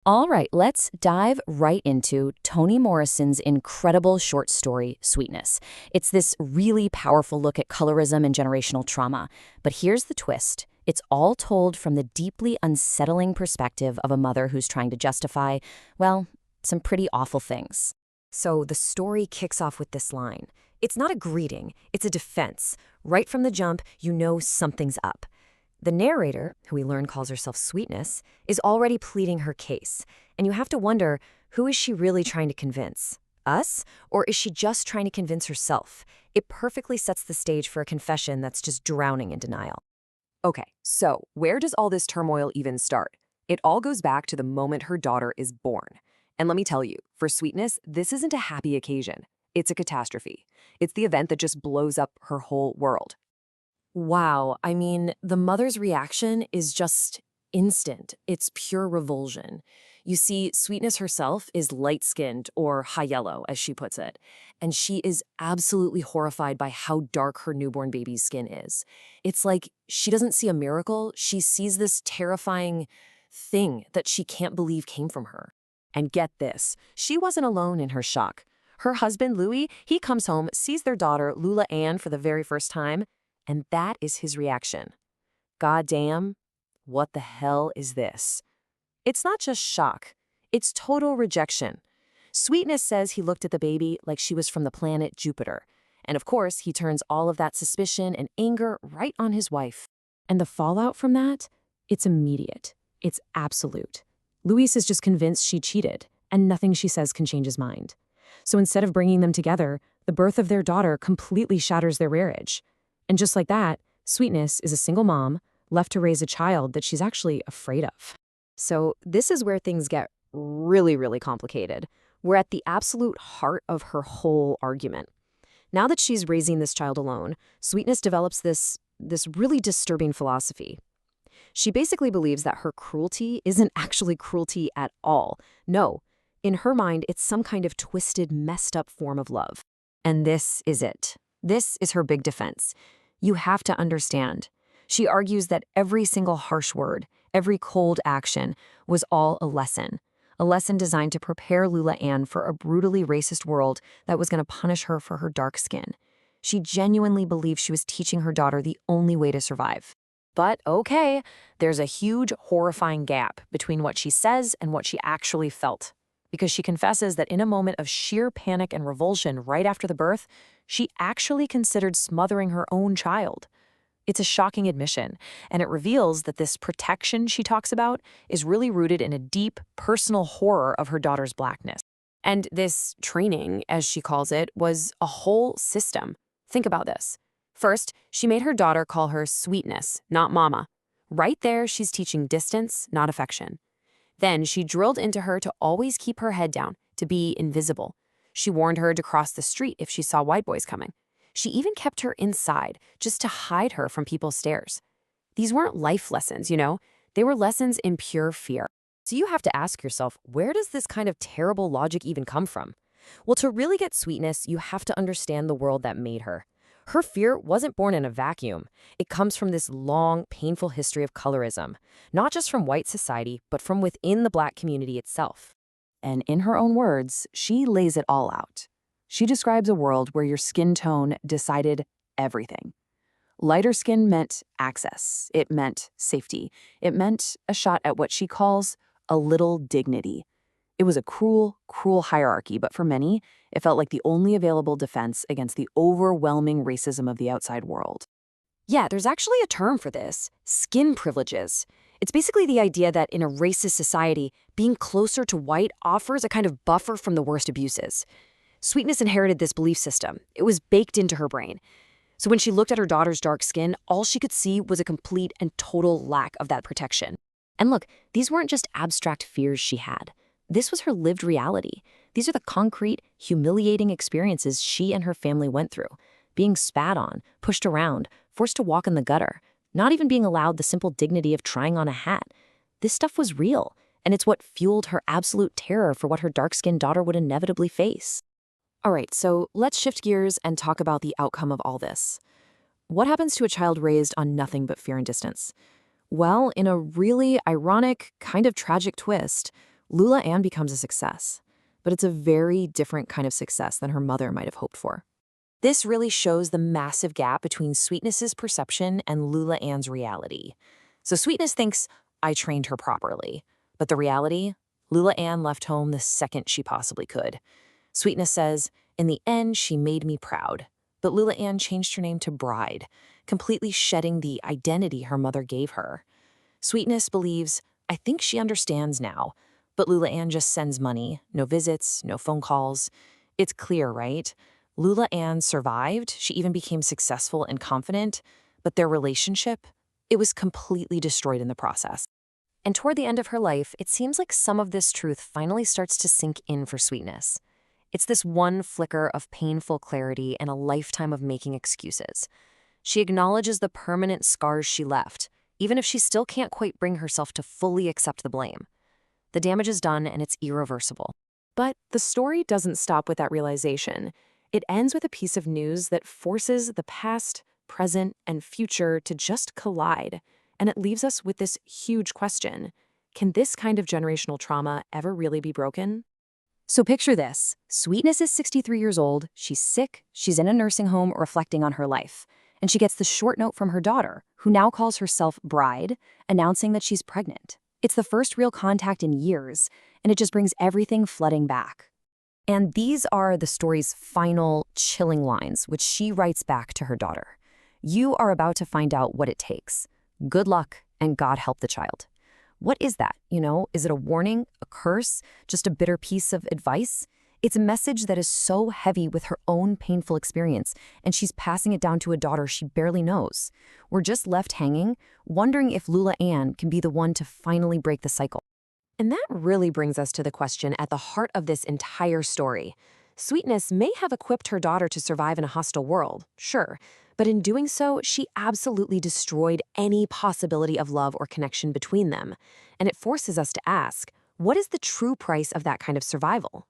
All right, let's dive right into Toni Morrison's incredible short story, Sweetness. It's this really powerful look at colorism and generational trauma. But here's the twist. It's all told from the deeply unsettling perspective of a mother who's trying to justify, well, some pretty awful things. So the story kicks off with this line. It's not a greeting, it's a defense. Right from the jump, you know something's up. The narrator, who we learn calls herself Sweetness, is already pleading her case. And you have to wonder, who is she really trying to convince? Us? Or is she just trying to convince herself? It perfectly sets the stage for a confession that's just drowning in denial. Okay, so where does all this turmoil even start? It all goes back to the moment her daughter is born. And let me tell you, for Sweetness, this isn't a happy occasion. It's a catastrophe. It's the event that just blows up her whole world. Wow, I mean, the mother's reaction is just instant. It's pure revulsion. You see, Sweetness herself is light-skinned, or high yellow, as she puts it, and she is absolutely horrified by how dark her newborn baby's skin is. It's like she doesn't see a miracle, she sees this terrifying thing that she can't believe came from her. And get this, she wasn't alone in her shock. Her husband, Louis, he comes home, sees their daughter, Lula Ann, for the very first time, and that is his reaction. God damn, what the hell is this? It's not just shock, it's total rejection. Sweetness says he looked at the baby like she was from the planet Jupiter. And of course, he turns all of that suspicion and anger right on his wife. And the fallout from that? It's immediate. It's absolute. Louis is just convinced she cheated, and nothing she says can change his mind. So instead of bringing them together, the birth of their daughter completely shatters their marriage. And just like that, Sweetness is a single mom, left to raise a child that she's actually afraid of. So this is where things get really, really complicated. We're at the absolute heart of her whole argument. Now that she's raising this child alone, Sweetness develops this really disturbing philosophy. She basically believes that her cruelty isn't actually cruelty at all. No, in her mind, it's some kind of twisted, messed up form of love. And this is it. This is her big defense. You have to understand. She argues that every single harsh word, every cold action, was all a lesson designed to prepare Lula Ann for a brutally racist world that was going to punish her for her dark skin. She genuinely believed she was teaching her daughter the only way to survive. But okay, there's a huge, horrifying gap between what she says and what she actually felt. Because she confesses that in a moment of sheer panic and revulsion right after the birth, she actually considered smothering her own child. It's a shocking admission, and it reveals that this protection she talks about is really rooted in a deep, personal horror of her daughter's blackness. And this training, as she calls it, was a whole system. Think about this. First, she made her daughter call her Sweetness, not Mama. Right there, she's teaching distance, not affection. Then she drilled into her to always keep her head down, to be invisible. She warned her to cross the street if she saw white boys coming. She even kept her inside, just to hide her from people's stares. These weren't life lessons, you know? They were lessons in pure fear. So you have to ask yourself, where does this kind of terrible logic even come from? Well, to really get Sweetness, you have to understand the world that made her. Her fear wasn't born in a vacuum. It comes from this long, painful history of colorism, not just from white society, but from within the Black community itself. And in her own words, she lays it all out. She describes a world where your skin tone decided everything. Lighter skin meant access. It meant safety. It meant a shot at what she calls a little dignity. It was a cruel, cruel hierarchy, but for many, it felt like the only available defense against the overwhelming racism of the outside world. Yeah, there's actually a term for this, skin privileges. It's basically the idea that in a racist society, being closer to white offers a kind of buffer from the worst abuses. Sweetness inherited this belief system. It was baked into her brain. So when she looked at her daughter's dark skin, all she could see was a complete and total lack of that protection. And look, these weren't just abstract fears she had. This was her lived reality. These are the concrete, humiliating experiences she and her family went through. Being spat on, pushed around, forced to walk in the gutter, not even being allowed the simple dignity of trying on a hat. This stuff was real, and it's what fueled her absolute terror for what her dark-skinned daughter would inevitably face. All right, so let's shift gears and talk about the outcome of all this. What happens to a child raised on nothing but fear and distance? Well, in a really ironic, kind of tragic twist, Lula Ann becomes a success, but it's a very different kind of success than her mother might have hoped for. This really shows the massive gap between Sweetness's perception and Lula Ann's reality. So Sweetness thinks, I trained her properly. But the reality? Lula Ann left home the second she possibly could. Sweetness says, in the end, she made me proud. But Lula Ann changed her name to Bride, completely shedding the identity her mother gave her. Sweetness believes, I think she understands now. But Lula Ann just sends money, no visits, no phone calls. It's clear, right? Lula Ann survived, she even became successful and confident, but their relationship, it was completely destroyed in the process. And toward the end of her life, it seems like some of this truth finally starts to sink in for Sweetness. It's this one flicker of painful clarity and a lifetime of making excuses. She acknowledges the permanent scars she left, even if she still can't quite bring herself to fully accept the blame. The damage is done and it's irreversible. But the story doesn't stop with that realization. It ends with a piece of news that forces the past, present, and future to just collide. And it leaves us with this huge question. Can this kind of generational trauma ever really be broken? So picture this. Sweetness is 63 years old, she's sick, she's in a nursing home reflecting on her life. And she gets the short note from her daughter, who now calls herself Bride, announcing that she's pregnant. It's the first real contact in years, and it just brings everything flooding back. And these are the story's final chilling lines, which she writes back to her daughter. You are about to find out what it takes. Good luck, and God help the child. What is that? Is it a warning, a curse, just a bitter piece of advice? It's a message that is so heavy with her own painful experience, and she's passing it down to a daughter she barely knows. We're just left hanging, wondering if Lula Ann can be the one to finally break the cycle. And that really brings us to the question at the heart of this entire story. Sweetness may have equipped her daughter to survive in a hostile world, sure, but in doing so, she absolutely destroyed any possibility of love or connection between them. And it forces us to ask, what is the true price of that kind of survival?